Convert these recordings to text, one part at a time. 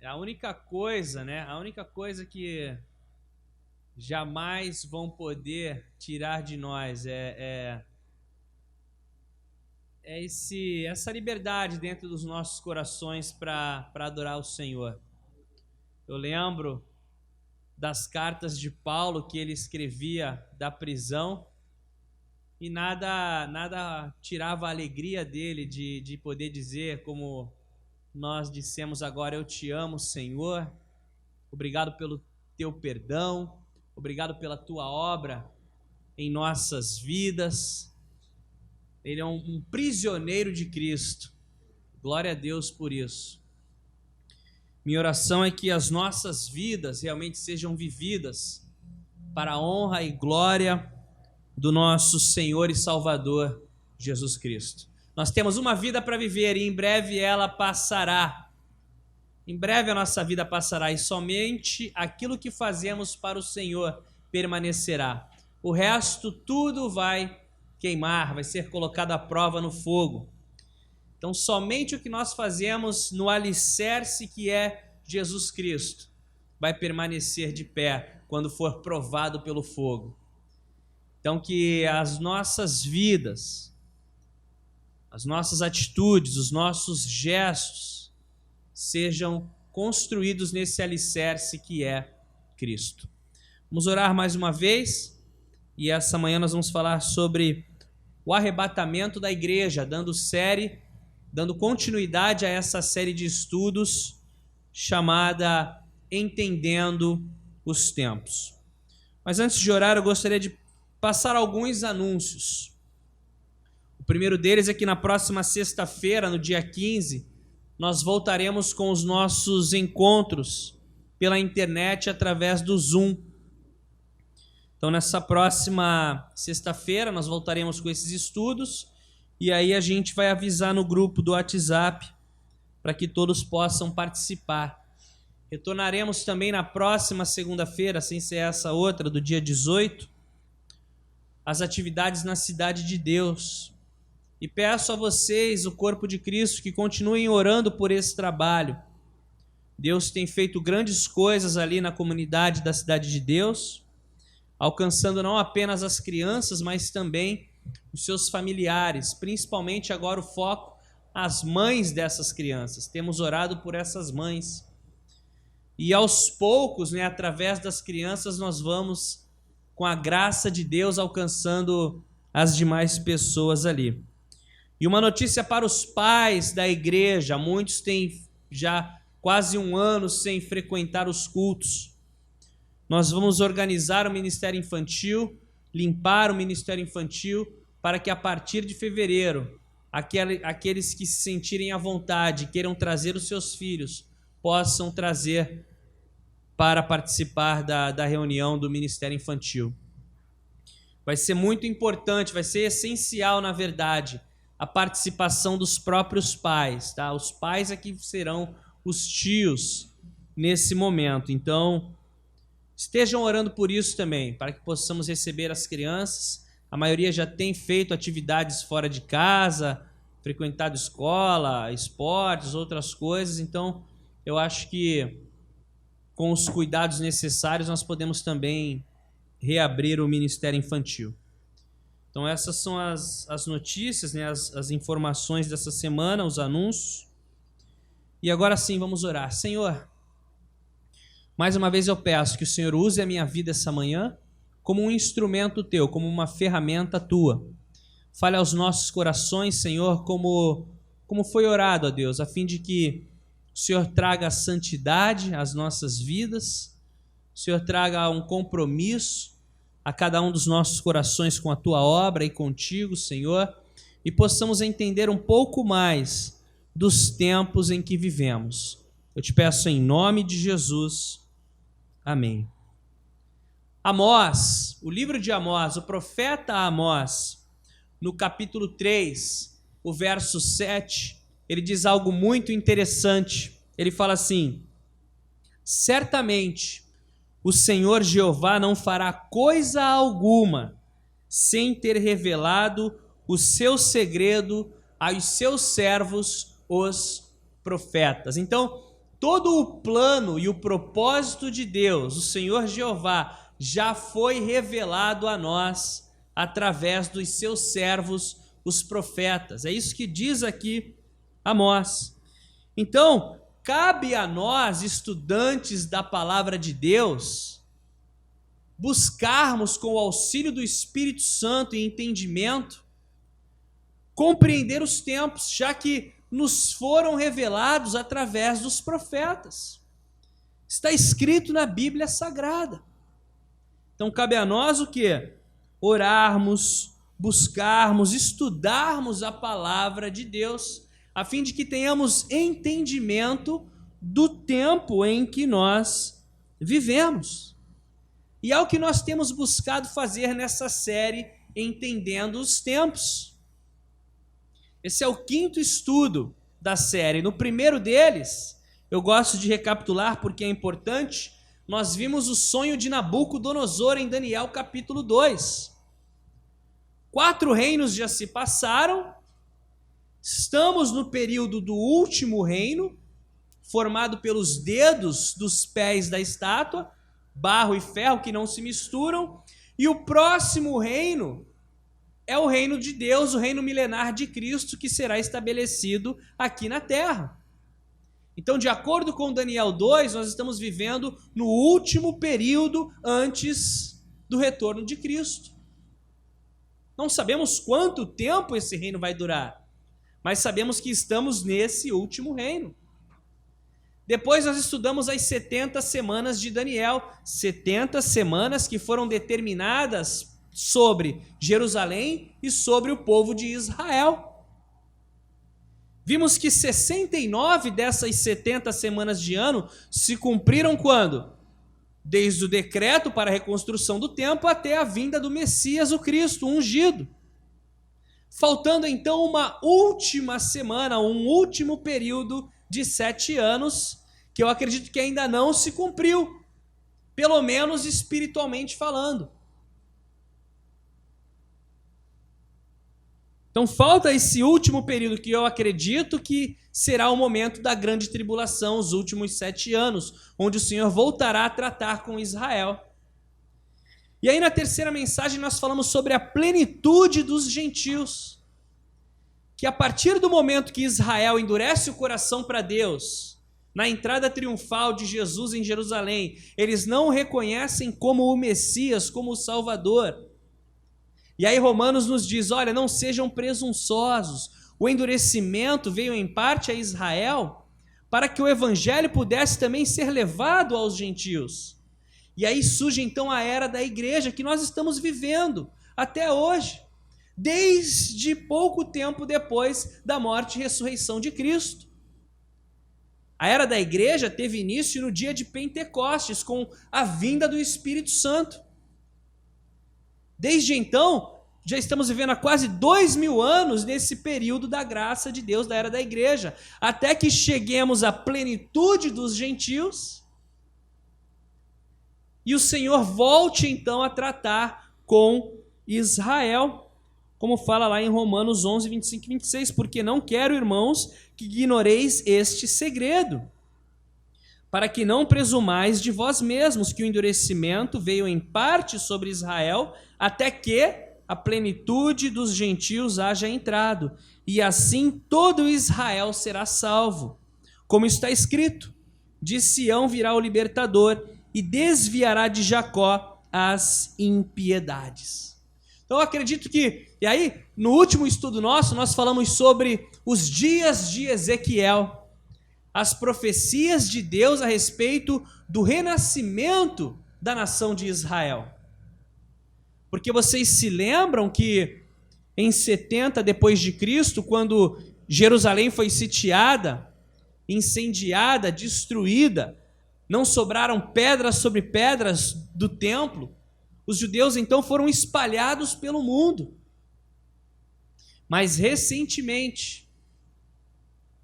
A única coisa, né? A única coisa que jamais vão poder tirar de nós essa liberdade dentro dos nossos corações para adorar o Senhor. Eu lembro das cartas de Paulo que ele escrevia da prisão e nada tirava a alegria dele de poder dizer, como nós dissemos agora: eu te amo, Senhor, obrigado pelo teu perdão, obrigado pela tua obra em nossas vidas. Ele é um prisioneiro de Cristo. Glória a Deus por isso. Minha oração é que as nossas vidas realmente sejam vividas para a honra e glória do nosso Senhor e Salvador Jesus Cristo. Nós temos uma vida para viver e em breve ela passará. Em breve a nossa vida passará e somente aquilo que fazemos para o Senhor permanecerá. O resto tudo vai queimar, vai ser colocado à prova no fogo. Então somente o que nós fazemos no alicerce que é Jesus Cristo vai permanecer de pé quando for provado pelo fogo. Então que as nossas vidas, as nossas atitudes, os nossos gestos sejam construídos nesse alicerce que é Cristo. Vamos orar mais uma vez e essa manhã nós vamos falar sobre o arrebatamento da igreja, dando continuidade a essa série de estudos chamada Entendendo os Tempos. Mas antes de orar, eu gostaria de passar alguns anúncios. O primeiro deles é que na próxima sexta-feira, no dia 15, nós voltaremos com os nossos encontros pela internet através do Zoom. Então, nessa próxima sexta-feira, nós voltaremos com esses estudos e aí a gente vai avisar no grupo do WhatsApp para que todos possam participar. Retornaremos também na próxima segunda-feira, sem ser essa outra, do dia 18, as atividades na Cidade de Deus. E peço a vocês, o corpo de Cristo, que continuem orando por esse trabalho. Deus tem feito grandes coisas ali na comunidade da Cidade de Deus, alcançando não apenas as crianças, mas também os seus familiares, principalmente agora o foco as mães dessas crianças. Temos orado por essas mães. E aos poucos, através das crianças, nós vamos, com a graça de Deus, alcançando as demais pessoas ali. E uma notícia para os pais da igreja: muitos têm já quase um ano sem frequentar os cultos. Nós vamos organizar o Ministério Infantil, limpar o Ministério Infantil, para que a partir de fevereiro, aqueles que se sentirem à vontade, queiram trazer os seus filhos, possam trazer para participar da reunião do Ministério Infantil. Vai ser muito importante, vai ser essencial, na verdade, a participação dos próprios pais, tá? Os pais é que serão os tios nesse momento. Então, estejam orando por isso também, para que possamos receber as crianças. A maioria já tem feito atividades fora de casa, frequentado escola, esportes, outras coisas. Então, eu acho que com os cuidados necessários nós podemos também reabrir o Ministério Infantil. Então essas são as notícias, as informações dessa semana, os anúncios. E agora sim, vamos orar. Senhor, mais uma vez eu peço que o Senhor use a minha vida essa manhã como um instrumento teu, como uma ferramenta tua. Fale aos nossos corações, Senhor, como foi orado, ó Deus, a fim de que o Senhor traga a santidade às nossas vidas, o Senhor traga um compromisso a cada um dos nossos corações com a tua obra e contigo, Senhor, e possamos entender um pouco mais dos tempos em que vivemos. Eu te peço em nome de Jesus. Amém. Amós, o livro de Amós, o profeta Amós, no capítulo 3, o verso 7, ele diz algo muito interessante. Ele fala assim: certamente o Senhor Jeová não fará coisa alguma sem ter revelado o seu segredo aos seus servos, os profetas. Então, todo o plano e o propósito de Deus, o Senhor Jeová, já foi revelado a nós através dos seus servos, os profetas. É isso que diz aqui Amós. Então, cabe a nós, estudantes da palavra de Deus, buscarmos com o auxílio do Espírito Santo e entendimento, compreender os tempos, já que nos foram revelados através dos profetas. Está escrito na Bíblia Sagrada. Então cabe a nós o quê? Orarmos, buscarmos, estudarmos a palavra de Deus, a fim de que tenhamos entendimento do tempo em que nós vivemos. E é o que nós temos buscado fazer nessa série, Entendendo os Tempos. Esse é o 5º estudo da série. No primeiro deles, eu gosto de recapitular porque é importante, nós vimos o sonho de Nabucodonosor em Daniel capítulo 2. 4 reinos já se passaram, estamos no período do último reino, formado pelos dedos dos pés da estátua, barro e ferro que não se misturam, e o próximo reino é o reino de Deus, o reino milenar de Cristo, que será estabelecido aqui na terra. Então, de acordo com Daniel 2, nós estamos vivendo no último período antes do retorno de Cristo. Não sabemos quanto tempo esse reino vai durar, mas sabemos que estamos nesse último reino. Depois nós estudamos as 70 semanas de Daniel, 70 semanas que foram determinadas sobre Jerusalém e sobre o povo de Israel. Vimos que 69 dessas 70 semanas de ano se cumpriram quando? Desde o decreto para a reconstrução do templo até a vinda do Messias, o Cristo, o ungido. Faltando então uma última semana, um último período de 7 anos, que eu acredito que ainda não se cumpriu, pelo menos espiritualmente falando. Então falta esse último período que eu acredito que será o momento da grande tribulação, os últimos 7 anos, onde o Senhor voltará a tratar com Israel. E aí na terceira mensagem nós falamos sobre a plenitude dos gentios, que a partir do momento que Israel endurece o coração para Deus, na entrada triunfal de Jesus em Jerusalém, eles não o reconhecem como o Messias, como o Salvador. E aí Romanos nos diz, olha, não sejam presunçosos, o endurecimento veio em parte a Israel, para que o evangelho pudesse também ser levado aos gentios. E aí surge então a era da igreja, que nós estamos vivendo até hoje, desde pouco tempo depois da morte e ressurreição de Cristo. A era da igreja teve início no dia de Pentecostes, com a vinda do Espírito Santo. Desde então, já estamos vivendo há quase 2000 anos nesse período da graça de Deus, da era da igreja, até que cheguemos à plenitude dos gentios e o Senhor volte então a tratar com Israel, como fala lá em Romanos 11, 25 e 26, porque não quero, irmãos, que ignoreis este segredo, para que não presumais de vós mesmos que o endurecimento veio em parte sobre Israel, até que a plenitude dos gentios haja entrado, e assim todo Israel será salvo. Como está escrito, de Sião virá o libertador, e desviará de Jacó as impiedades. Então eu acredito que, e aí no último estudo nosso, nós falamos sobre os dias de Ezequiel, as profecias de Deus a respeito do renascimento da nação de Israel. Porque vocês se lembram que em 70 depois de Cristo, quando Jerusalém foi sitiada, incendiada, destruída, não sobraram pedras sobre pedras do templo, os judeus então foram espalhados pelo mundo. Mas recentemente,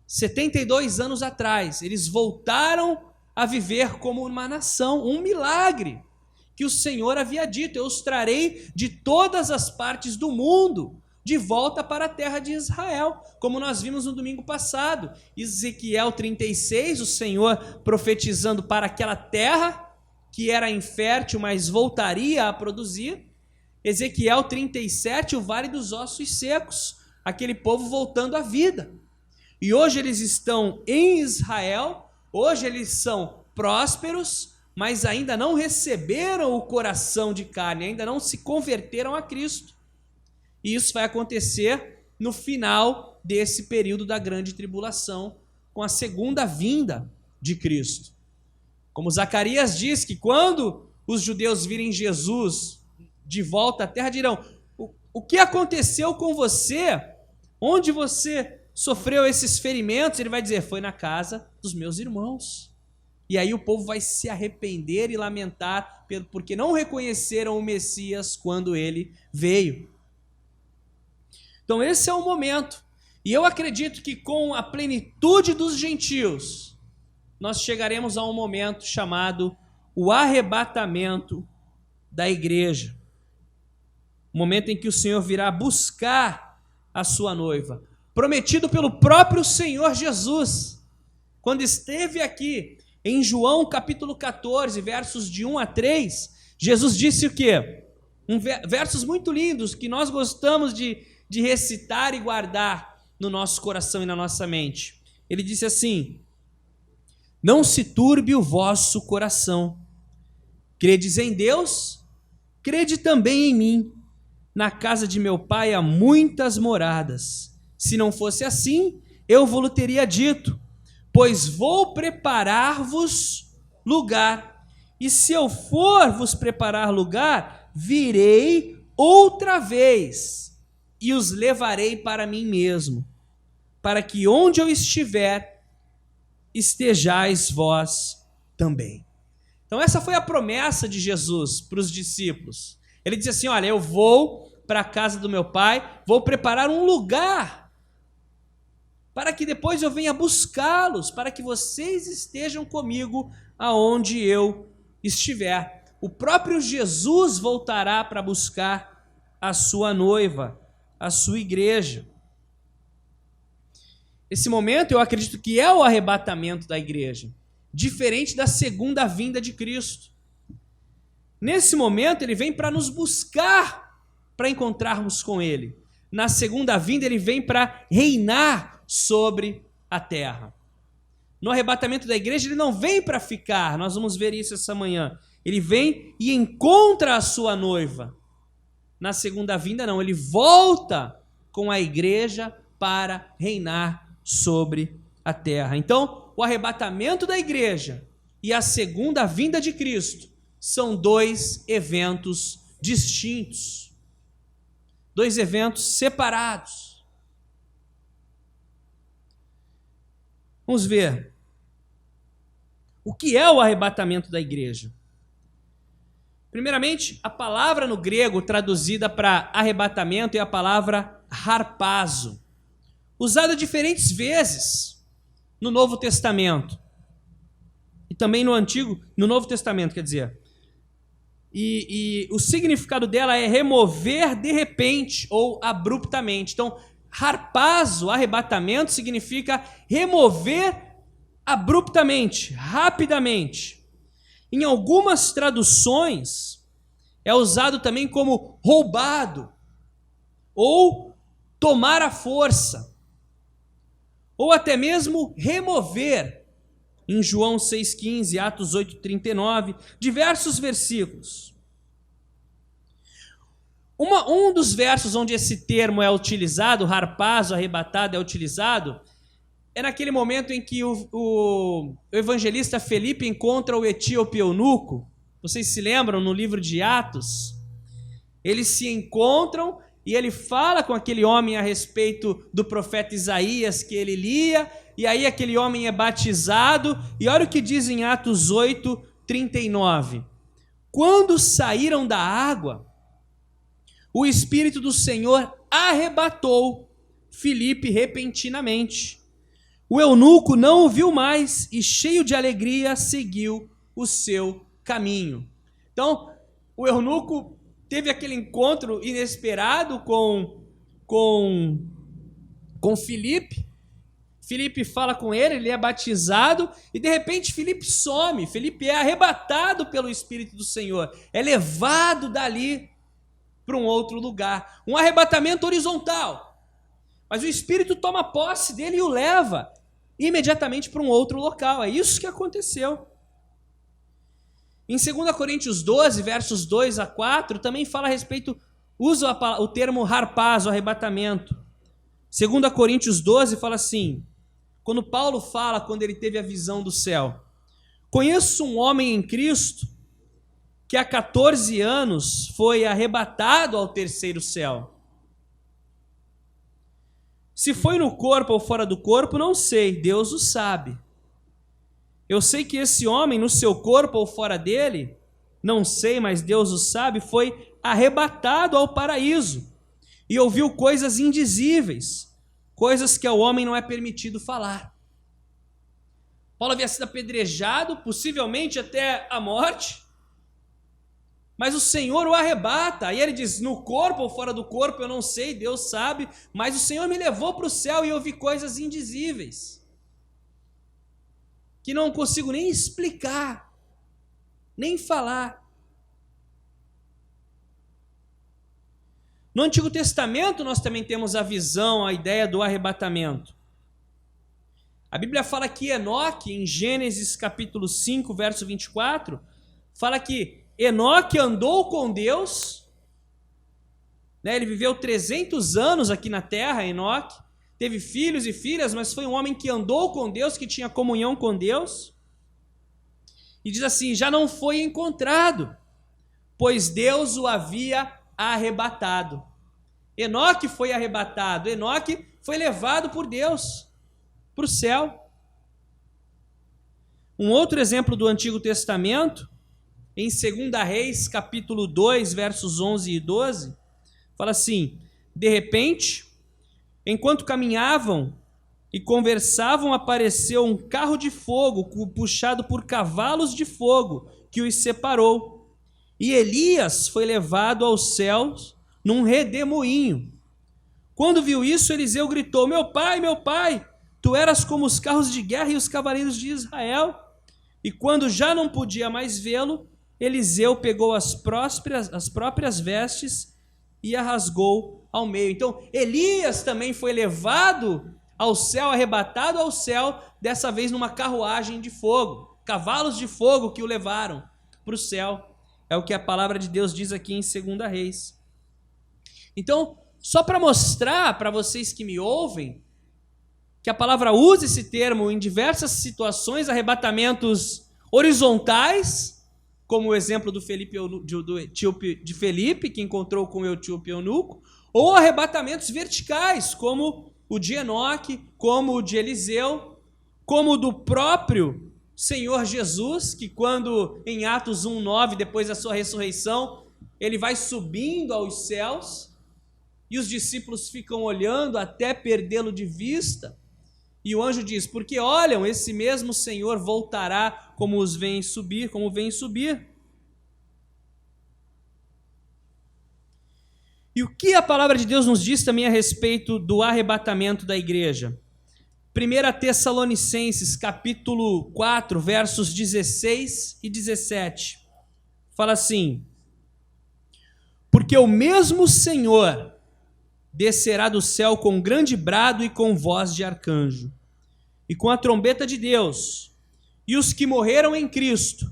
72 anos atrás, eles voltaram a viver como uma nação, um milagre que o Senhor havia dito, eu os trarei de todas as partes do mundo de volta para a terra de Israel, como nós vimos no domingo passado. Ezequiel 36, o Senhor profetizando para aquela terra que era infértil, mas voltaria a produzir. Ezequiel 37, o vale dos ossos secos, aquele povo voltando à vida. E hoje eles estão em Israel, hoje eles são prósperos, mas ainda não receberam o coração de carne, ainda não se converteram a Cristo. E isso vai acontecer no final desse período da grande tribulação, com a segunda vinda de Cristo. Como Zacarias diz que quando os judeus virem Jesus de volta à terra, dirão: o que aconteceu com você? Onde você sofreu esses ferimentos? Ele vai dizer: foi na casa dos meus irmãos. E aí o povo vai se arrepender e lamentar porque não reconheceram o Messias quando ele veio. Então esse é o momento. E eu acredito que com a plenitude dos gentios, nós chegaremos a um momento chamado o arrebatamento da igreja. O momento em que o Senhor virá buscar a sua noiva, prometido pelo próprio Senhor Jesus. Quando esteve aqui em João capítulo 14, versos de 1 a 3, Jesus disse o quê? Versos muito lindos que nós gostamos de recitar e guardar no nosso coração e na nossa mente. Ele disse assim: não se turbe o vosso coração. Credes em Deus, crede também em mim. Na casa de meu pai há muitas moradas. Se não fosse assim, eu vos teria dito, pois vou preparar-vos lugar. E se eu for vos preparar lugar, virei outra vez e os levarei para mim mesmo, para que onde eu estiver, estejais vós também. Então essa foi a promessa de Jesus para os discípulos. Ele disse assim: olha, eu vou para a casa do meu pai, vou preparar um lugar, para que depois eu venha buscá-los, para que vocês estejam comigo aonde eu estiver. O próprio Jesus voltará para buscar a sua noiva, a sua igreja. Esse momento eu acredito que é o arrebatamento da igreja, diferente da segunda vinda de Cristo. Nesse momento ele vem para nos buscar, para encontrarmos com ele. Na segunda vinda ele vem para reinar sobre a terra. No arrebatamento da igreja ele não vem para ficar, nós vamos ver isso essa manhã. Ele vem e encontra a sua noiva. Na segunda vinda não, ele volta com a igreja para reinar sobre a terra. Então, o arrebatamento da igreja e a segunda vinda de Cristo são dois eventos distintos, dois eventos separados. Vamos ver o que é o arrebatamento da igreja. Primeiramente, a palavra no grego traduzida para arrebatamento é a palavra harpazo, usada diferentes vezes no Novo Testamento e também no Novo Testamento, quer dizer. E o significado dela é remover de repente ou abruptamente. Então, harpazo, arrebatamento, significa remover abruptamente, rapidamente. Em algumas traduções, é usado também como roubado, ou tomar à força, ou até mesmo remover. Em João 6,15, Atos 8,39, diversos versículos. Um dos versos onde esse termo é utilizado, harpazo, arrebatado, é utilizado, é naquele momento em que o evangelista Felipe encontra o etíope eunuco. Vocês se lembram no livro de Atos? Eles se encontram e ele fala com aquele homem a respeito do profeta Isaías que ele lia, e aí aquele homem é batizado, e olha o que diz em Atos 8:39. Quando saíram da água, o Espírito do Senhor arrebatou Filipe repentinamente. O eunuco não o viu mais e, cheio de alegria, seguiu o seu caminho. Então, o eunuco teve aquele encontro inesperado com com Filipe. Filipe fala com ele, ele é batizado e de repente Filipe some. Filipe é arrebatado pelo Espírito do Senhor, é levado dali para um outro lugar. Um arrebatamento horizontal. Mas o Espírito toma posse dele e o leva imediatamente para um outro local. É isso que aconteceu. Em 2 Coríntios 12, versos 2 a 4, também fala a respeito, usa o termo harpaz, o arrebatamento. 2 Coríntios 12 fala assim, quando Paulo fala, quando ele teve a visão do céu: conheço um homem em Cristo que há 14 anos foi arrebatado ao terceiro céu. Se foi no corpo ou fora do corpo, não sei, Deus o sabe. Eu sei que esse homem, no seu corpo ou fora dele, não sei, mas Deus o sabe, foi arrebatado ao paraíso e ouviu coisas indizíveis, coisas que ao homem não é permitido falar. Paulo havia sido apedrejado, possivelmente até a morte, mas o Senhor o arrebata. Aí ele diz, no corpo ou fora do corpo, eu não sei, Deus sabe, mas o Senhor me levou para o céu e eu vi coisas indizíveis, que não consigo nem explicar, nem falar. No Antigo Testamento nós também temos a visão, a ideia do arrebatamento. A Bíblia fala que Enoque, em Gênesis capítulo 5, verso 24, fala que Enoque andou com Deus, né? Ele viveu 300 anos aqui na terra, Enoque, teve filhos e filhas, mas foi um homem que andou com Deus, que tinha comunhão com Deus. E diz assim, já não foi encontrado, pois Deus o havia arrebatado. Enoque foi arrebatado, Enoque foi levado por Deus para o céu. Um outro exemplo do Antigo Testamento, em 2 Reis, capítulo 2, versos 11 e 12, fala assim, de repente, enquanto caminhavam e conversavam, apareceu um carro de fogo puxado por cavalos de fogo que os separou. E Elias foi levado aos céus num redemoinho. Quando viu isso, Eliseu gritou, meu pai, tu eras como os carros de guerra e os cavaleiros de Israel. E quando já não podia mais vê-lo, Eliseu pegou as próprias vestes e a rasgou ao meio. Então, Elias também foi levado ao céu, arrebatado ao céu, dessa vez numa carruagem de fogo. Cavalos de fogo que o levaram para o céu. É o que a palavra de Deus diz aqui em 2 Reis. Então, só para mostrar para vocês que me ouvem, que a palavra usa esse termo em diversas situações, arrebatamentos horizontais, como o exemplo do etíope de Felipe, que encontrou com o etíope eunuco, ou arrebatamentos verticais, como o de Enoque, como o de Eliseu, como o do próprio Senhor Jesus, que quando em Atos 1:9, depois da sua ressurreição, ele vai subindo aos céus, e os discípulos ficam olhando até perdê-lo de vista, e o anjo diz, porque olham, esse mesmo Senhor voltará como vem subir. E o que a palavra de Deus nos diz também a respeito do arrebatamento da igreja? 1 Tessalonicenses, capítulo 4, versos 16 e 17. Fala assim, porque o mesmo Senhor descerá do céu com grande brado e com voz de arcanjo, e com a trombeta de Deus, e os que morreram em Cristo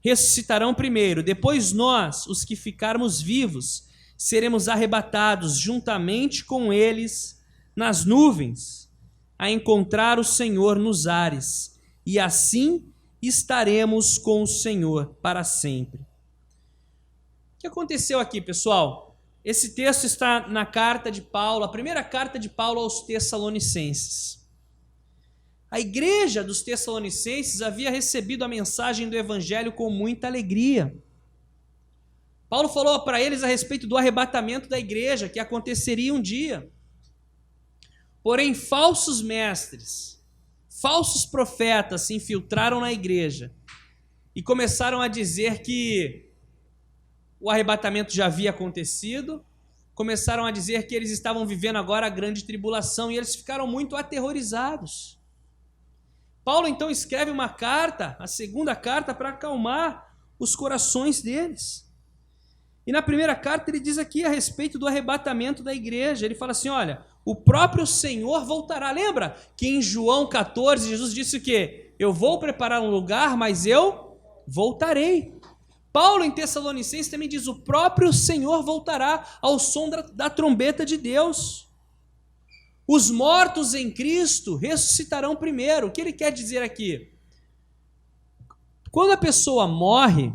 ressuscitarão primeiro, depois nós, os que ficarmos vivos, seremos arrebatados juntamente com eles nas nuvens, a encontrar o Senhor nos ares, e assim estaremos com o Senhor para sempre. O que aconteceu aqui, pessoal? Esse texto está na carta de Paulo, a primeira carta de Paulo aos Tessalonicenses. A igreja dos Tessalonicenses havia recebido a mensagem do Evangelho com muita alegria. Paulo falou para eles a respeito do arrebatamento da igreja, que aconteceria um dia. Porém, falsos mestres, falsos profetas se infiltraram na igreja e começaram a dizer que o arrebatamento já havia acontecido, começaram a dizer que eles estavam vivendo agora a grande tribulação e eles ficaram muito aterrorizados. Paulo então escreve uma carta, a segunda carta, para acalmar os corações deles. E na primeira carta ele diz aqui a respeito do arrebatamento da igreja. Ele fala assim, olha, o próprio Senhor voltará. Lembra que em João 14 Jesus disse o quê? Eu vou preparar um lugar, mas eu voltarei. Paulo em Tessalonicenses também diz, o próprio Senhor voltará ao som da trombeta de Deus. Os mortos em Cristo ressuscitarão primeiro. O que ele quer dizer aqui? Quando a pessoa morre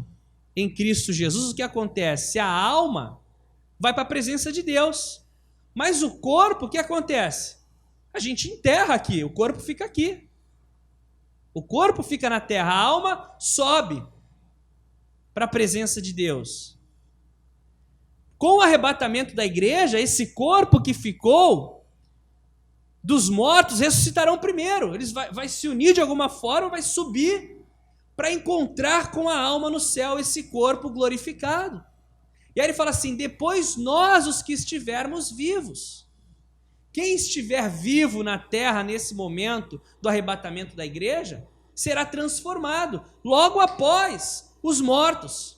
em Cristo Jesus, o que acontece? A alma vai para a presença de Deus. Mas o corpo, o que acontece? A gente enterra aqui, o corpo fica aqui. O corpo fica na terra, a alma sobe para a presença de Deus. Com o arrebatamento da igreja, esse corpo que ficou dos mortos ressuscitarão primeiro. Eles vai se unir de alguma forma, vai subir para encontrar com a alma no céu esse corpo glorificado. E aí ele fala assim, depois nós os que estivermos vivos. Quem estiver vivo na terra nesse momento do arrebatamento da igreja, será transformado logo após os mortos.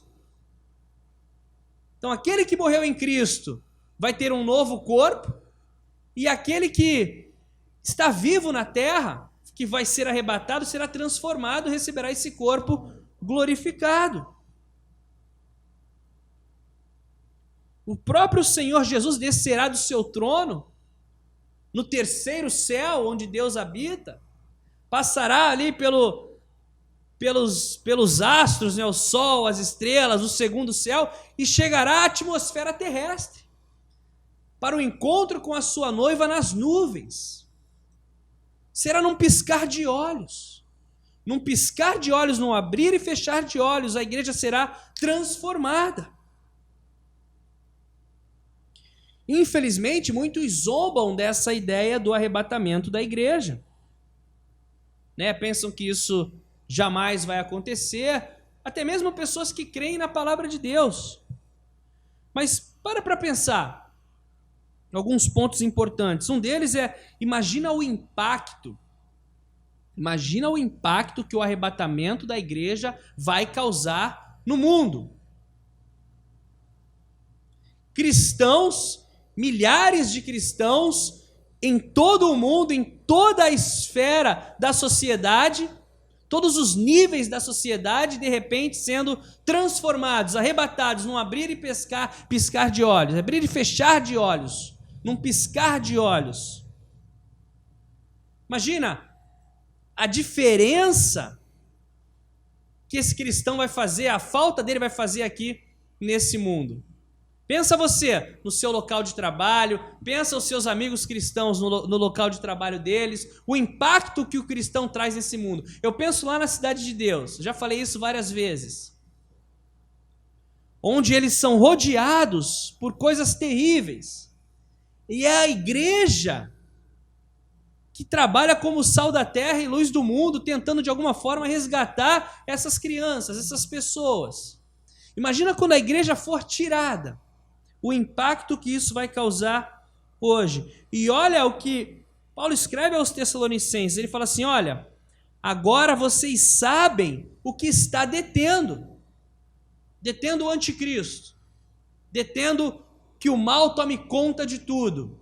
Então aquele que morreu em Cristo vai ter um novo corpo, e aquele que está vivo na terra, que vai ser arrebatado, será transformado, receberá esse corpo glorificado. O próprio Senhor Jesus descerá do seu trono, no terceiro céu, onde Deus habita, passará ali pelos astros, né, o sol, as estrelas, o segundo céu, e chegará à atmosfera terrestre, para o encontro com a sua noiva nas nuvens. Será num piscar de olhos. Num piscar de olhos, num abrir e fechar de olhos, a igreja será transformada. Infelizmente, muitos zombam dessa ideia do arrebatamento da igreja. Né? Pensam que isso jamais vai acontecer, até mesmo pessoas que creem na palavra de Deus. Mas para pensar. Alguns pontos importantes. Um deles é, imagina o impacto que o arrebatamento da igreja vai causar no mundo. Cristãos, milhares de cristãos em todo o mundo, em toda a esfera da sociedade, todos os níveis da sociedade, de repente sendo transformados, arrebatados num abrir e piscar de olhos, abrir e fechar de olhos, num piscar de olhos. Imagina a diferença que esse cristão vai fazer, a falta dele vai fazer aqui nesse mundo. Pensa você no seu local de trabalho, pensa os seus amigos cristãos no local de trabalho deles, o impacto que o cristão traz nesse mundo. Eu penso lá na Cidade de Deus, já falei isso várias vezes, onde eles são rodeados por coisas terríveis. E é a igreja que trabalha como sal da terra e luz do mundo, tentando de alguma forma resgatar essas crianças, essas pessoas. Imagina quando a igreja for tirada, o impacto que isso vai causar hoje. E olha o que Paulo escreve aos Tessalonicenses, ele fala assim, olha, agora vocês sabem o que está detendo o anticristo, detendo que o mal tome conta de tudo,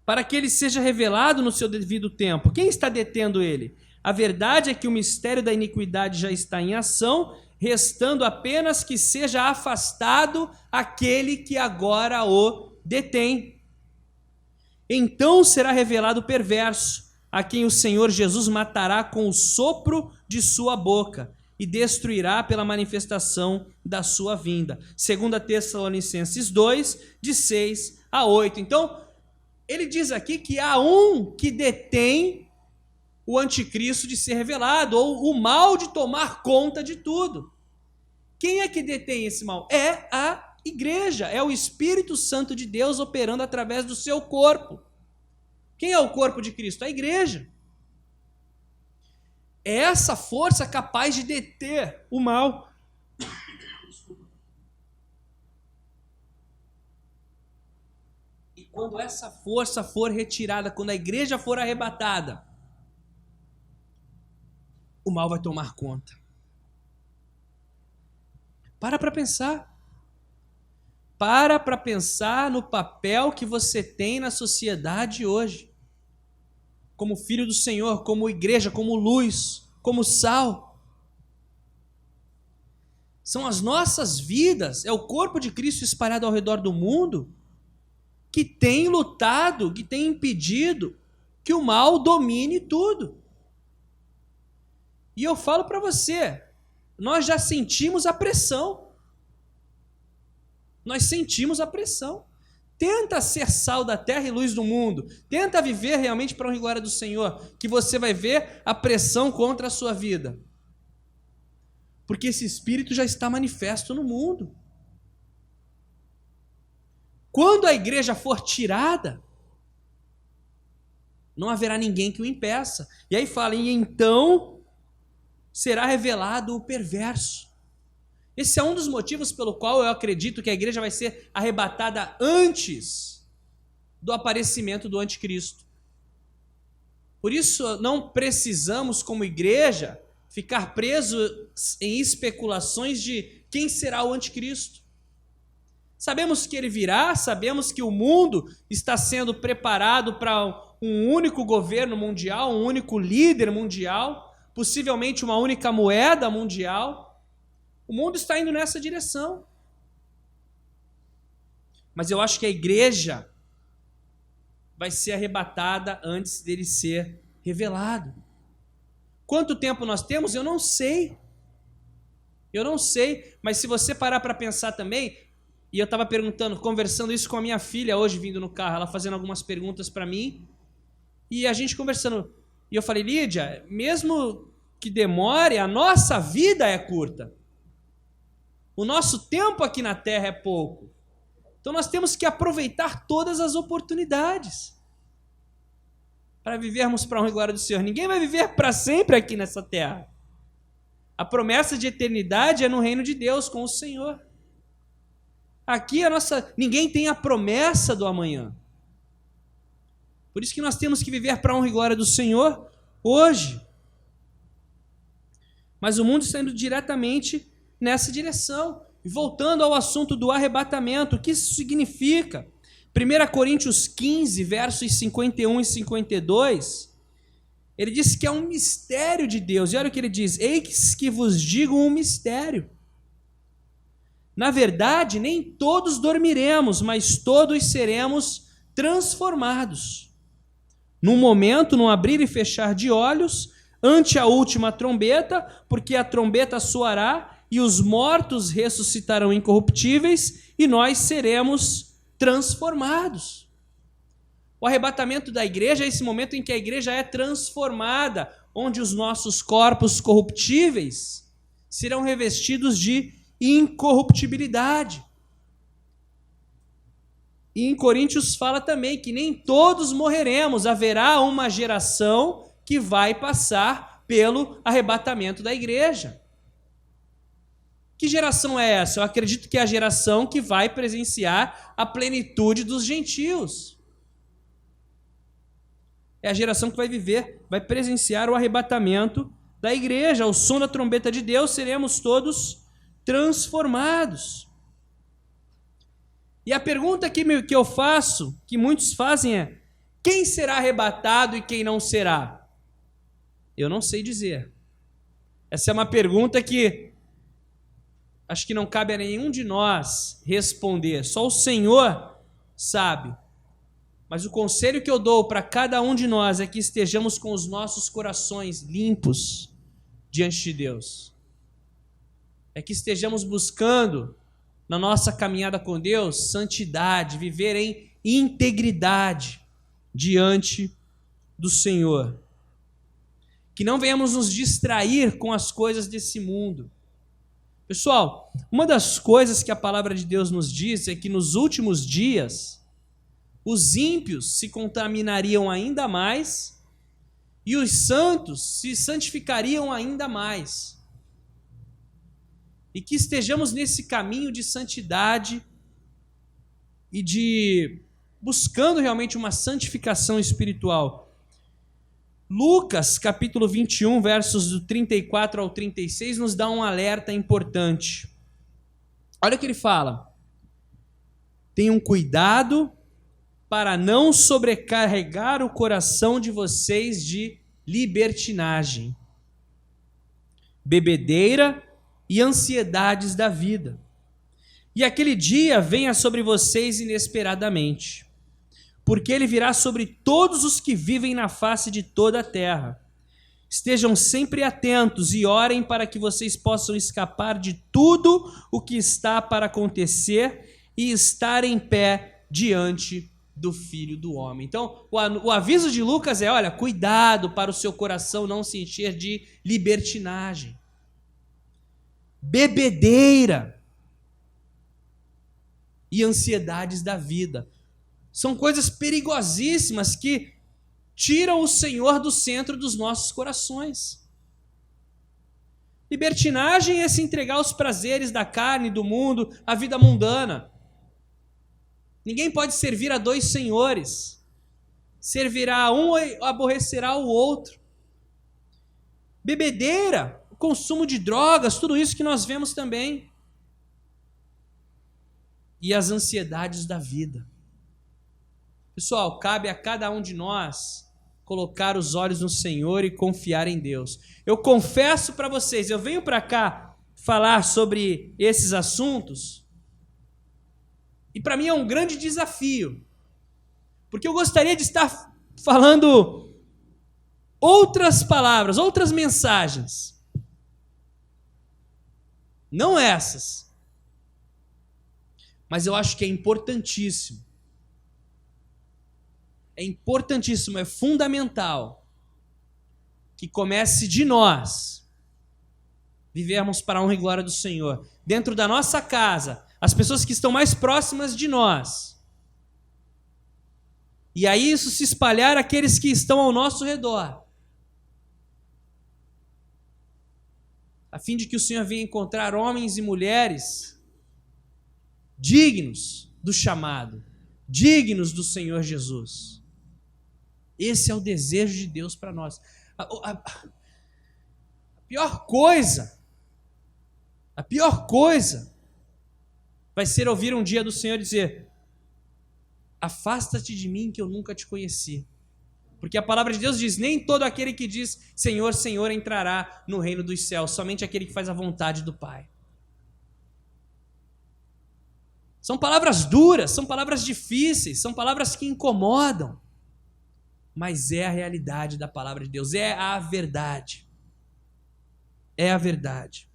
para que ele seja revelado no seu devido tempo. Quem está detendo ele? A verdade é que o mistério da iniquidade já está em ação, restando apenas que seja afastado aquele que agora o detém. Então será revelado o perverso, a quem o Senhor Jesus matará com o sopro de sua boca e destruirá pela manifestação da sua vinda. 2 Tessalonicenses 2, de 6 a 8. Então, ele diz aqui que há um que detém o anticristo de ser revelado, ou o mal de tomar conta de tudo. Quem é que detém esse mal? É a igreja, é o Espírito Santo de Deus operando através do seu corpo. Quem é o corpo de Cristo? A igreja. É essa força capaz de deter o mal. quando essa força for retirada, quando a igreja for arrebatada, o mal vai tomar conta. Para pensar. Para pensar no papel que você tem na sociedade hoje. Como filho do Senhor, como igreja, como luz, como sal. São as nossas vidas, é o corpo de Cristo espalhado ao redor do mundo que tem lutado, que tem impedido que o mal domine tudo. E eu falo para você, nós já sentimos a pressão. Nós sentimos a pressão. Tenta ser sal da terra e luz do mundo. Tenta viver realmente para a honra e glória do Senhor, que você vai ver a pressão contra a sua vida. Porque esse espírito já está manifesto no mundo. Quando a igreja for tirada, não haverá ninguém que o impeça. E aí fala, e então será revelado o perverso. Esse é um dos motivos pelo qual eu acredito que a igreja vai ser arrebatada antes do aparecimento do anticristo. Por isso, não precisamos, como igreja, ficar presos em especulações de quem será o anticristo. Sabemos que ele virá, sabemos que o mundo está sendo preparado para um único governo mundial, um único líder mundial, possivelmente uma única moeda mundial. O mundo está indo nessa direção. Mas eu acho que a igreja vai ser arrebatada antes dele ser revelado. Quanto tempo nós temos? Eu não sei. Eu não sei, mas se você parar para pensar também, e eu estava conversando isso com a minha filha hoje vindo no carro, ela fazendo algumas perguntas para mim, e a gente conversando, e eu falei, Lídia, mesmo que demore, a nossa vida é curta. O nosso tempo aqui na terra é pouco. Então nós temos que aproveitar todas as oportunidades para vivermos para a honra e glória do Senhor. Ninguém vai viver para sempre aqui nessa terra. A promessa de eternidade é no reino de Deus com o Senhor. Aqui ninguém tem a promessa do amanhã. Por isso que nós temos que viver para a honra e glória do Senhor hoje. Mas o mundo está indo diretamente nessa direção. E voltando ao assunto do arrebatamento, o que isso significa? 1 Coríntios 15, versos 51 e 52, ele diz que é um mistério de Deus. E olha o que ele diz, eis que vos digo um mistério. Na verdade, nem todos dormiremos, mas todos seremos transformados. Num momento, num abrir e fechar de olhos, ante a última trombeta, porque a trombeta soará e os mortos ressuscitarão incorruptíveis e nós seremos transformados. O arrebatamento da igreja é esse momento em que a igreja é transformada, onde os nossos corpos corruptíveis serão revestidos de incorruptibilidade. E em Coríntios fala também que nem todos morreremos, haverá uma geração que vai passar pelo arrebatamento da igreja. Que geração é essa? Eu acredito que é a geração que vai presenciar a plenitude dos gentios. É a geração que vai viver, vai presenciar o arrebatamento da igreja. Ao som da trombeta de Deus, seremos todos transformados. E a pergunta que eu faço, que muitos fazem é, quem será arrebatado e quem não será? Eu não sei dizer. Essa é uma pergunta que acho que não cabe a nenhum de nós responder. Só o Senhor sabe. Mas o conselho que eu dou para cada um de nós é que estejamos com os nossos corações limpos diante de Deus. É que estejamos buscando, na nossa caminhada com Deus, santidade, viver em integridade diante do Senhor. Que não venhamos nos distrair com as coisas desse mundo. Pessoal, uma das coisas que a palavra de Deus nos diz é que nos últimos dias, os ímpios se contaminariam ainda mais e os santos se santificariam ainda mais. E que estejamos nesse caminho de santidade e de buscando realmente uma santificação espiritual. Lucas, capítulo 21, versos do 34 ao 36, nos dá um alerta importante. Olha o que ele fala. Tenham cuidado para não sobrecarregar o coração de vocês de libertinagem, bebedeira e ansiedades da vida. E aquele dia venha sobre vocês inesperadamente, porque ele virá sobre todos os que vivem na face de toda a terra. Estejam sempre atentos e orem para que vocês possam escapar de tudo o que está para acontecer e estar em pé diante do Filho do Homem. Então, o aviso de Lucas é, olha, cuidado para o seu coração não se encher de libertinagem, bebedeira e ansiedades da vida. São coisas perigosíssimas que tiram o Senhor do centro dos nossos corações. Libertinagem é se entregar aos prazeres da carne, do mundo, a vida mundana. Ninguém pode servir a dois senhores. Servirá a um e aborrecerá o outro. Bebedeira, o consumo de drogas, tudo isso que nós vemos também. E as ansiedades da vida. Pessoal, cabe a cada um de nós colocar os olhos no Senhor e confiar em Deus. Eu confesso para vocês, eu venho para cá falar sobre esses assuntos e para mim é um grande desafio, porque eu gostaria de estar falando outras palavras, outras mensagens, não essas, mas eu acho que é importantíssimo, é fundamental que comece de nós vivermos para a honra e glória do Senhor, dentro da nossa casa, as pessoas que estão mais próximas de nós, e aí isso se espalhar àqueles que estão ao nosso redor, a fim de que o Senhor venha encontrar homens e mulheres dignos do chamado, dignos do Senhor Jesus. Esse é o desejo de Deus para nós. A pior coisa vai ser ouvir um dia do Senhor dizer: afasta-te de mim que eu nunca te conheci. Porque a palavra de Deus diz, nem todo aquele que diz Senhor, Senhor entrará no reino dos céus, somente aquele que faz a vontade do Pai. São palavras duras, são palavras difíceis, são palavras que incomodam, mas é a realidade da palavra de Deus, é a verdade. É a verdade.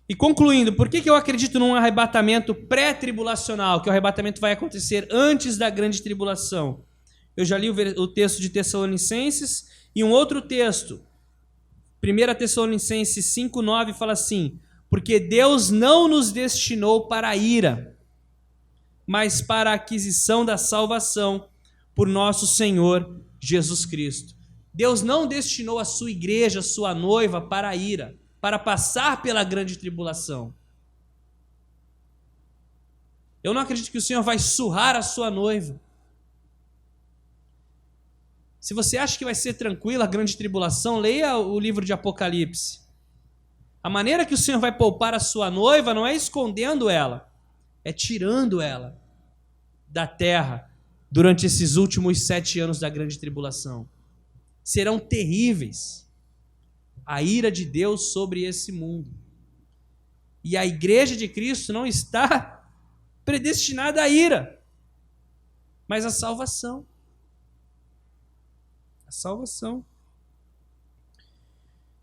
E concluindo, por que eu acredito num arrebatamento pré-tribulacional, que o arrebatamento vai acontecer antes da grande tribulação? Eu já li o texto de Tessalonicenses e um outro texto, 1 Tessalonicenses 5,9 fala assim: porque Deus não nos destinou para a ira, mas para a aquisição da salvação por nosso Senhor Jesus Cristo. Deus não destinou a sua igreja, a sua noiva, para a ira, para passar pela grande tribulação. Eu não acredito que o Senhor vai surrar a sua noiva. Se você acha que vai ser tranquila a grande tribulação, leia o livro de Apocalipse. A maneira que o Senhor vai poupar a sua noiva não é escondendo ela, é tirando ela da terra durante esses últimos 7 anos da grande tribulação. Serão terríveis a ira de Deus sobre esse mundo. E a igreja de Cristo não está predestinada à ira, mas à salvação. A salvação.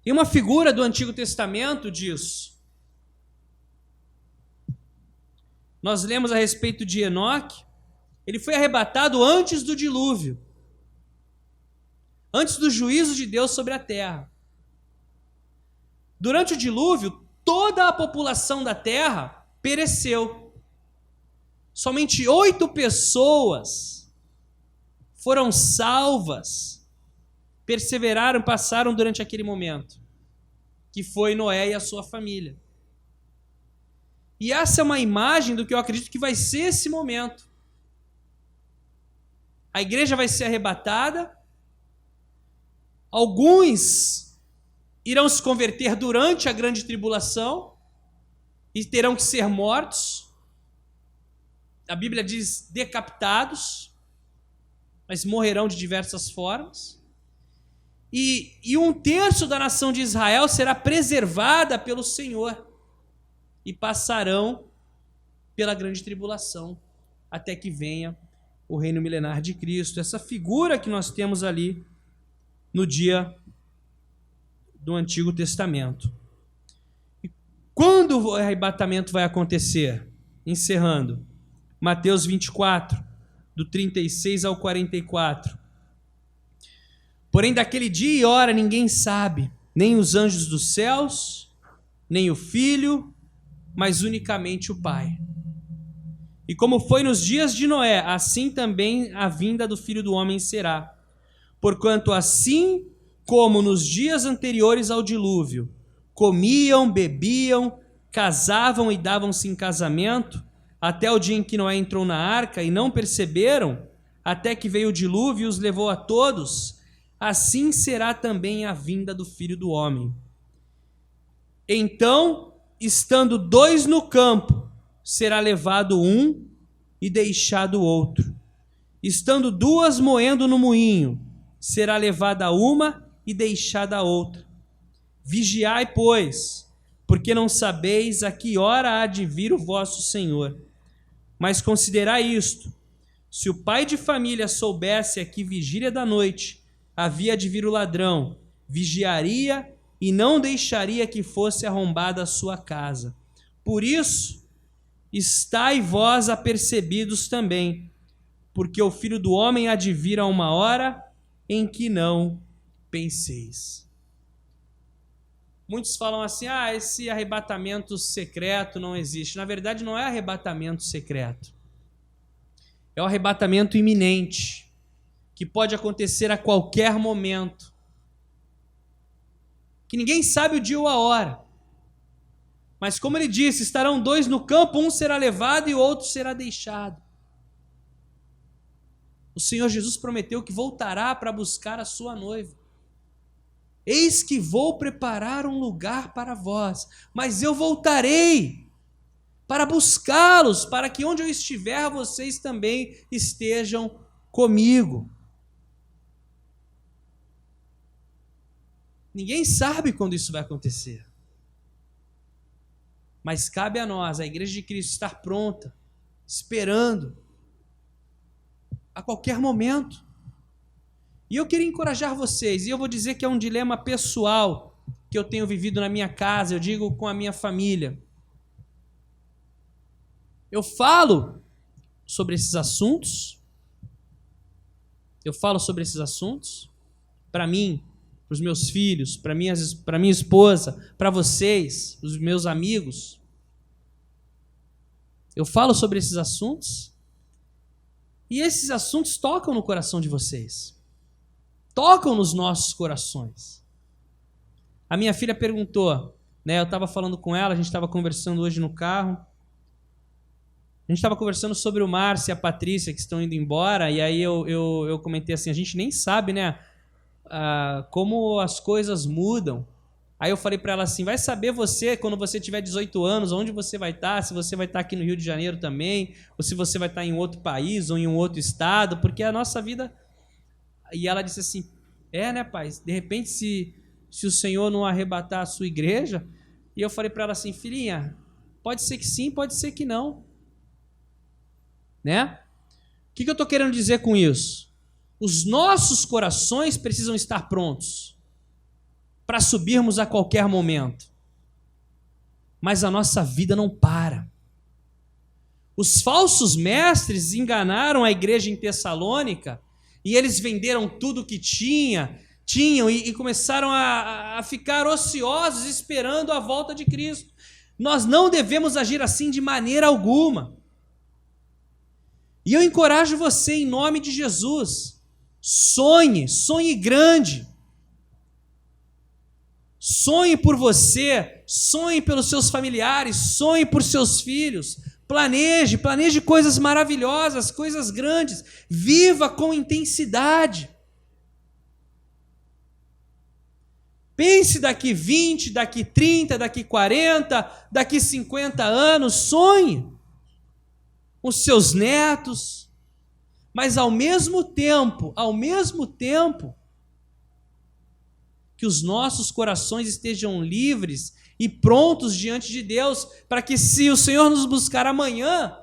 Tem uma figura do Antigo Testamento disso. Nós lemos a respeito de Enoque. Ele foi arrebatado antes do dilúvio, antes do juízo de Deus sobre a terra. Durante o dilúvio, toda a população da terra pereceu. Somente 8 pessoas foram salvas, perseveraram, passaram durante aquele momento, que foi Noé e a sua família. E essa é uma imagem do que eu acredito que vai ser esse momento. A igreja vai ser arrebatada, alguns irão se converter durante a grande tribulação e terão que ser mortos. A Bíblia diz decapitados, mas morrerão de diversas formas. E 1/3 da nação de Israel será preservada pelo Senhor e passarão pela grande tribulação até que venha o reino milenar de Cristo. Essa figura que nós temos ali no dia do Antigo Testamento. E quando o arrebatamento vai acontecer? Encerrando, Mateus 24, do 36 ao 44. Porém, daquele dia e hora ninguém sabe, nem os anjos dos céus, nem o Filho, mas unicamente o Pai. E como foi nos dias de Noé, assim também a vinda do Filho do Homem será. Porquanto assim como nos dias anteriores ao dilúvio, comiam, bebiam, casavam e davam-se em casamento, até o dia em que Noé entrou na arca e não perceberam, até que veio o dilúvio e os levou a todos, assim será também a vinda do Filho do Homem. Então, estando 2 no campo, será levado um e deixado o outro. Estando 2 moendo no moinho, será levada uma e deixada a outra. Vigiai, pois, porque não sabeis a que hora há de vir o vosso Senhor. Mas considerai isto: se o pai de família soubesse a que vigília da noite havia de vir o ladrão, vigiaria e não deixaria que fosse arrombada a sua casa. Por isso, estai vós apercebidos também, porque o Filho do Homem há de vir a uma hora em que não penseis. Muitos falam assim, esse arrebatamento secreto não existe. Na verdade, não é arrebatamento secreto. É o arrebatamento iminente, que pode acontecer a qualquer momento. Que ninguém sabe o dia ou a hora. Mas como ele disse, estarão 2 no campo, um será levado e o outro será deixado. O Senhor Jesus prometeu que voltará para buscar a sua noiva. Eis que vou preparar um lugar para vós, mas eu voltarei para buscá-los, para que onde eu estiver, vocês também estejam comigo. Ninguém sabe quando isso vai acontecer. Mas cabe a nós, a Igreja de Cristo, estar pronta, esperando a qualquer momento. E eu queria encorajar vocês, e eu vou dizer que é um dilema pessoal que eu tenho vivido na minha casa, eu digo com a minha família. Eu falo sobre esses assuntos, para mim, para os meus filhos, para minha esposa, para vocês, os meus amigos. Eu falo sobre esses assuntos e esses assuntos tocam no coração de vocês. Tocam nos nossos corações. A minha filha perguntou, eu estava falando com ela, a gente estava conversando hoje no carro. A gente estava conversando sobre o Márcio e a Patrícia que estão indo embora, e aí eu comentei assim, a gente nem sabe, como as coisas mudam. Aí eu falei para ela assim, vai saber você, quando você tiver 18 anos, onde você vai estar, se você vai estar aqui no Rio de Janeiro também, ou se você vai estar em outro país, ou em um outro estado, porque a nossa vida... E ela disse assim, pai, de repente se o Senhor não arrebatar a sua igreja, e eu falei para ela assim, filhinha, pode ser que sim, pode ser que não. O que eu estou querendo dizer com isso? Os nossos corações precisam estar prontos para subirmos a qualquer momento. Mas a nossa vida não para. Os falsos mestres enganaram a igreja em Tessalônica e eles venderam tudo que tinham e começaram a ficar ociosos esperando a volta de Cristo. Nós não devemos agir assim de maneira alguma. E eu encorajo você em nome de Jesus. Sonhe grande. Sonhe por você, sonhe pelos seus familiares, sonhe por seus filhos, planeje coisas maravilhosas, coisas grandes, viva com intensidade. Pense daqui 20, daqui 30, daqui 40, daqui 50 anos, sonhe com os seus netos, mas ao mesmo tempo, que os nossos corações estejam livres e prontos diante de Deus, para que se o Senhor nos buscar amanhã,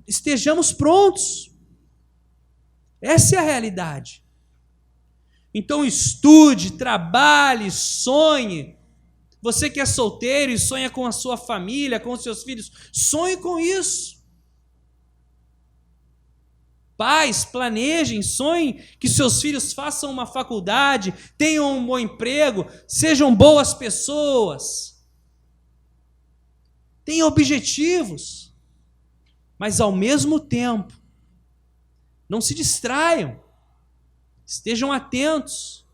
estejamos prontos. Essa é a realidade. Então estude, trabalhe, sonhe. Você que é solteiro e sonha com a sua família, com os seus filhos, sonhe com isso. Pais, planejem, sonhem que seus filhos façam uma faculdade, tenham um bom emprego, sejam boas pessoas. Tenham objetivos, mas ao mesmo tempo, não se distraiam, estejam atentos.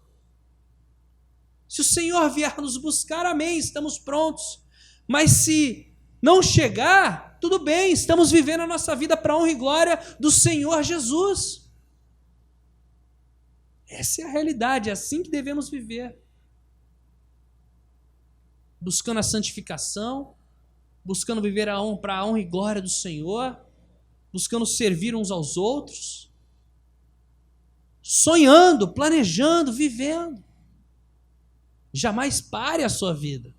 Se o Senhor vier nos buscar, amém, estamos prontos. Mas se não chegar, tudo bem, estamos vivendo a nossa vida para a honra e glória do Senhor Jesus. Essa é a realidade, é assim que devemos viver. Buscando a santificação, buscando viver para a honra e glória do Senhor, buscando servir uns aos outros, sonhando, planejando, vivendo. Jamais pare a sua vida.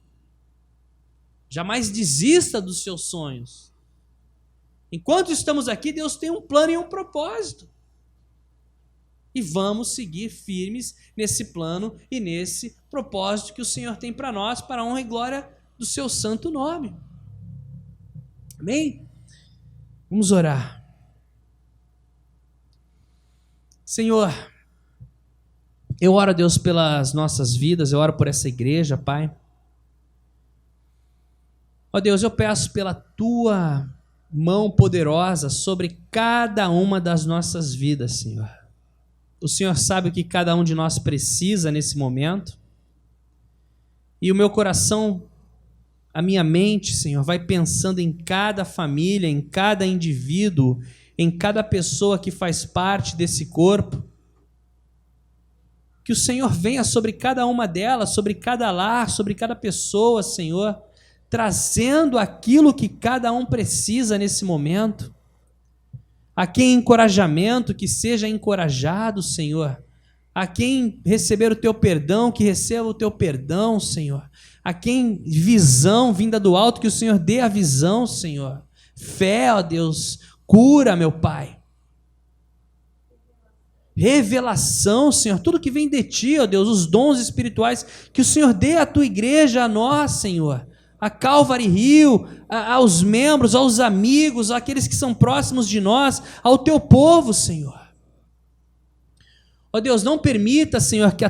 Jamais desista dos seus sonhos. Enquanto estamos aqui, Deus tem um plano e um propósito. E vamos seguir firmes nesse plano e nesse propósito que o Senhor tem para nós, para a honra e glória do seu santo nome. Amém? Vamos orar. Senhor, eu oro a Deus pelas nossas vidas, eu oro por essa igreja, Pai. Ó Deus, eu peço pela Tua mão poderosa sobre cada uma das nossas vidas, Senhor. O Senhor sabe o que cada um de nós precisa nesse momento. E o meu coração, a minha mente, Senhor, vai pensando em cada família, em cada indivíduo, em cada pessoa que faz parte desse corpo. Que o Senhor venha sobre cada uma delas, sobre cada lar, sobre cada pessoa, Senhor, trazendo aquilo que cada um precisa nesse momento. A quem encorajamento, que seja encorajado, Senhor. A quem receber o Teu perdão, que receba o Teu perdão, Senhor. A quem visão vinda do alto, que o Senhor dê a visão, Senhor. Fé, ó Deus, cura, meu Pai. Revelação, Senhor, tudo que vem de Ti, ó Deus, os dons espirituais, que o Senhor dê à Tua igreja, a nós, Senhor. A Calvary Rio, aos membros, aos amigos, àqueles que são próximos de nós, ao Teu povo, Senhor. Ó Deus, não permita, Senhor, que a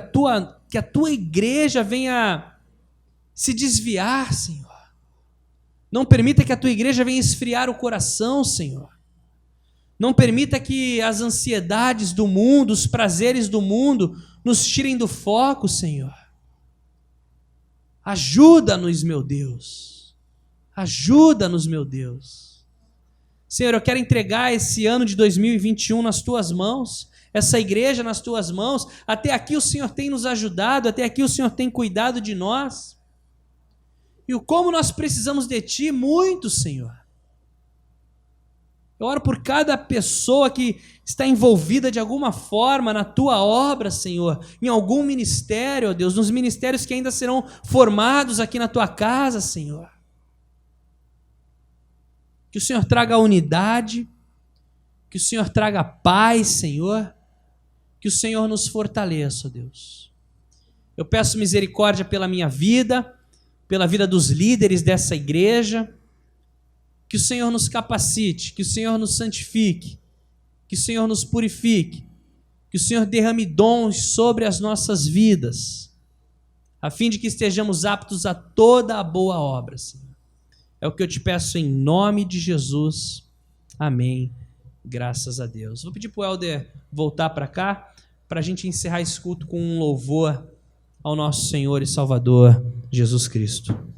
Tua igreja venha se desviar, Senhor. Não permita que a Tua igreja venha esfriar o coração, Senhor. Não permita que as ansiedades do mundo, os prazeres do mundo, nos tirem do foco, Senhor. Ajuda-nos, meu Deus. Ajuda-nos, meu Deus. Senhor, eu quero entregar esse ano de 2021 nas Tuas mãos, essa igreja nas Tuas mãos. Até aqui o Senhor tem nos ajudado, até aqui o Senhor tem cuidado de nós. E o como nós precisamos de Ti, muito, Senhor. Eu oro por cada pessoa que está envolvida de alguma forma na Tua obra, Senhor, em algum ministério, ó Deus, nos ministérios que ainda serão formados aqui na Tua casa, Senhor. Que o Senhor traga unidade, que o Senhor traga paz, Senhor, que o Senhor nos fortaleça, ó Deus. Eu peço misericórdia pela minha vida, pela vida dos líderes dessa igreja. Que o Senhor nos capacite, que o Senhor nos santifique, que o Senhor nos purifique, que o Senhor derrame dons sobre as nossas vidas, a fim de que estejamos aptos a toda a boa obra, Senhor. É o que eu te peço em nome de Jesus. Amém. Graças a Deus. Vou pedir para o Helder voltar para cá, para a gente encerrar esse culto com um louvor ao nosso Senhor e Salvador Jesus Cristo.